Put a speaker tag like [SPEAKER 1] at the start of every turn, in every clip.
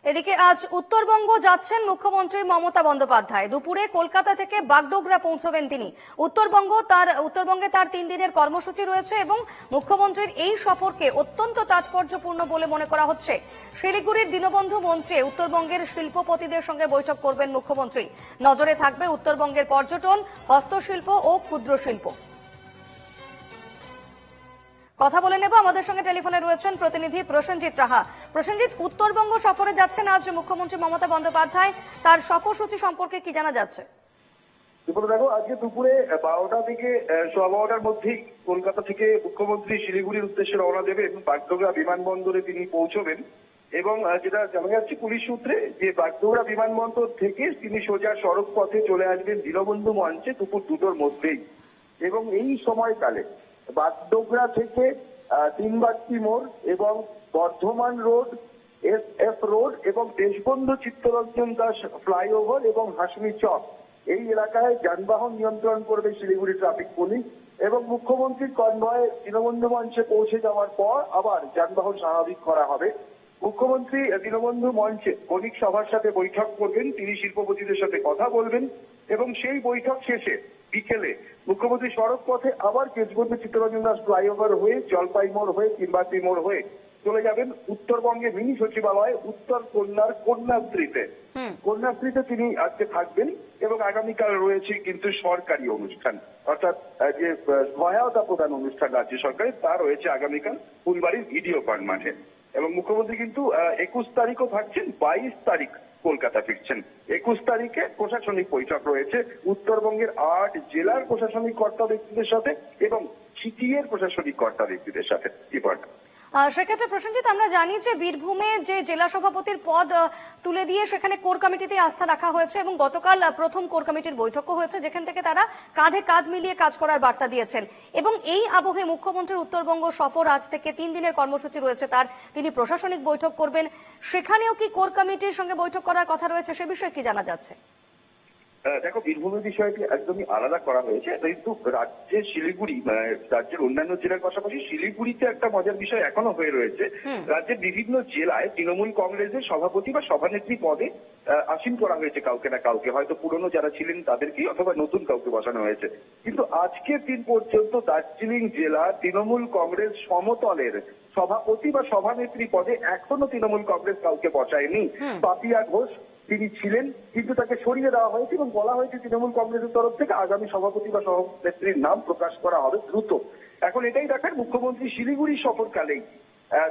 [SPEAKER 1] এদিকে আজ উত্তরবঙ্গ যাচ্ছেন মুখ্যমন্ত্রী মমতা বন্দ্যোপাধ্যায়। দুপুরে কলকাতা থেকে বাগডোগরা পৌঁছবেন তিনি। উত্তরবঙ্গে তার 3 দিনের কর্মসূচি রয়েছে এবং মুখ্যমন্ত্রীর এই সফরকে অত্যন্ত তাৎপর্যপূর্ণ বলে মনে করা হচ্ছে। শিলিগুড়ির দীনবন্ধু মঞ্চে উত্তরবঙ্গের শিল্পপতিদের সঙ্গে বৈঠক করবেন মুখ্যমন্ত্রী। নজরে থাকবে উত্তরবঙ্গের পর্যটন, হস্তশিল্প ও ক্ষুদ্র শিল্প। কথা বলে নেব, আমাদের সঙ্গে টেলিফোনে রয়েছেন প্রতিনিধি প্রসেনজিৎ রাহা। প্রসেনজিৎ, উত্তরবঙ্গ সফরে যাচ্ছেন আজ মুখ্যমন্ত্রী মমতা বন্দ্যোপাধ্যায়, তার সফরসূচি সম্পর্কে কি জানা যাচ্ছে?
[SPEAKER 2] দেখো, আজকে দুপুরে 12টা থেকে 12:15টার মধ্যেই কলকাতা থেকে মুখ্যমন্ত্রী শিলিগুড়ির উদ্দেশ্যে রওনা দেবে এবং বাগডোগরা বিমানবন্দরে তিনি পৌঁছবেন। এবং যেটা জানা যাচ্ছে পুলিশ সূত্রে, যে বাগডোগরা বিমানবন্দর থেকে তিনি সোজা সড়ক পথে চলে আসবেন দীনবন্ধু মঞ্চে দুপুর 2টোর মধ্যেই। এবং এই সময়কালে বাগডোগরা থেকে তিনবাট্টি মোড় এবং বর্ধমান রোড, এস রোড এবং দেশবন্ধু চিত্তরঞ্জন দাস ফ্লাইওভার এবং হাসমি চক, এই এলাকায় যানবাহন নিয়ন্ত্রণ করবে শিলিগুড়ি ট্রাফিক পুলিশ। এবং মুখ্যমন্ত্রীর কনভয়ে দীনবন্ধু মঞ্চে পৌঁছে যাওয়ার পর আবার যানবাহন স্বাভাবিক করা হবে। মুখ্যমন্ত্রী দীনবন্ধু মঞ্চে বণিক সভার সাথে বৈঠক করবেন, তিনি শিল্পপতিদের সাথে কথা বলবেন এবং সেই বৈঠক শেষে বিকেলে মুখ্যমন্ত্রী সড়ক পথে আবার দেশবন্ধু চিত্তরঞ্জন দাস ফ্লাইওভার হয়ে জলপাই মোড় হয়ে তিনবাট্টি মোড় হয়ে চলে যাবেন উত্তরবঙ্গের মিনি সচিবালয় উত্তর কন্যার কন্যাশ্রীতে। কন্যাশ্রীতে তিনি আজকে থাকবেন এবং আগামীকাল রয়েছে কিন্তু সরকারি অনুষ্ঠান, অর্থাৎ যে সহায়তা প্রদান অনুষ্ঠান রাজ্য সরকারের, তা রয়েছে আগামীকাল ফুলবাড়ির ভিডিও কন মাঠে। এবং মুখ্যমন্ত্রী কিন্তু 21 তারিখও থাকছেন, 22 তারিখ কলকাতা ফিরছেন। 21 তারিখে প্রশাসনিক বৈঠক রয়েছে উত্তরবঙ্গের 8 জেলার প্রশাসনিক কর্তা ব্যক্তিদের সাথে এবং সিটিএর প্রশাসনিক কর্তা ব্যক্তিদের সাথে।
[SPEAKER 1] সেক্ষেত্রে প্রসেনজিৎ, আমরা জানি যে বীরভূমে যে জেলা সভাপতির পদ তুলে দিয়ে সেখানে কোর কমিটিতে আস্থা রাখা হয়েছে এবং গতকাল প্রথম কোর কমিটির বৈঠকও হয়েছে, যেখান থেকে তারা কাঁধে কাঁধ মিলিয়ে কাজ করার বার্তা দিয়েছেন। এবং এই আবহে মুখ্যমন্ত্রীর উত্তরবঙ্গ সফর, আজ থেকে 3 দিনের কর্মসূচি রয়েছে তার, তিনি প্রশাসনিক বৈঠক করবেন। সেখানেও কি কোর কমিটির সঙ্গে বৈঠক করার কথা রয়েছে, সে বিষয়ে কি জানা যাচ্ছে?
[SPEAKER 2] দেখো, বীরভূমের বিষয়টি একদমই আলাদা করা হয়েছে, কিন্তু রাজ্যের শিলিগুড়ি, রাজ্যের অন্যান্য জেলার পাশাপাশি শিলিগুড়িতে একটা মজার বিষয় এখনো হয়ে রয়েছে। রাজ্যের বিভিন্ন জেলায় তৃণমূল কংগ্রেসের সভাপতি বা সভানেত্রী পদে আসীন করা হয়েছে কাউকে না কাউকে, হয়তো পুরনো যারা ছিলেন তাদেরকে অথবা নতুন কাউকে বসানো হয়েছে। কিন্তু আজকের দিন পর্যন্ত দার্জিলিং জেলা তৃণমূল কংগ্রেস সমতলের সভাপতি বা সভানেত্রী পদে এখনো তৃণমূল কংগ্রেস কাউকে বসায়নি। পাপিয়া ঘোষ তিনি ছিলেন, কিন্তু তাকে সরিয়ে দেওয়া হয়েছে এবং বলা হয়েছে তৃণমূল কংগ্রেসের তরফ থেকে আগামী সভাপতি বা সভানেত্রীর নাম প্রকাশ করা হবে দ্রুত। এখন এটাই দেখার মুখ্যমন্ত্রী শিলিগুড়ি সফরকালেই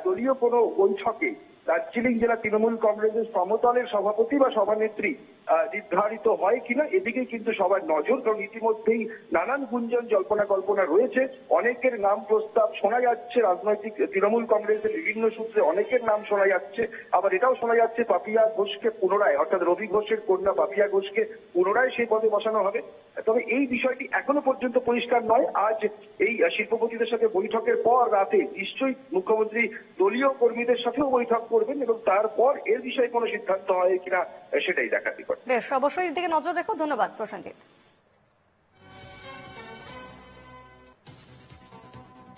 [SPEAKER 2] দলীয় কোনো বৈঠকে দার্জিলিং জেলা তৃণমূল কংগ্রেসের সমতলের সভাপতি বা সভানেত্রী নির্ধারিত হয় কিনা, এদিকে কিন্তু সবার নজর। কারণ ইতিমধ্যেই নানান গুঞ্জন জল্পনা কল্পনা রয়েছে, অনেকের নাম প্রস্তাব শোনা যাচ্ছে, রাজনৈতিক তৃণমূল কংগ্রেসের বিভিন্ন সূত্রে অনেকের নাম শোনা যাচ্ছে। আবার এটাও শোনা যাচ্ছে পাপিয়া ঘোষকে পুনরায়, অর্থাৎ রবি ঘোষের কন্যা পাপিয়া ঘোষকে পুনরায় সেই পদে বসানো হবে। তবে এই বিষয়টি এখনো পর্যন্ত পরিষ্কার নয়। আজ এই শিল্পপতিদের সাথে বৈঠকের পর রাতে নিশ্চয়ই মুখ্যমন্ত্রী দলীয় কর্মীদের সাথেও বৈঠক করবেন এবং তারপর এর বিষয়ে কোনো সিদ্ধান্ত হয় কিনা সেটাই দেখার বিষয়।
[SPEAKER 1] বেশ, অবশ্যই এর দিকে নজর রেখো। ধন্যবাদ প্রসেনজিৎ।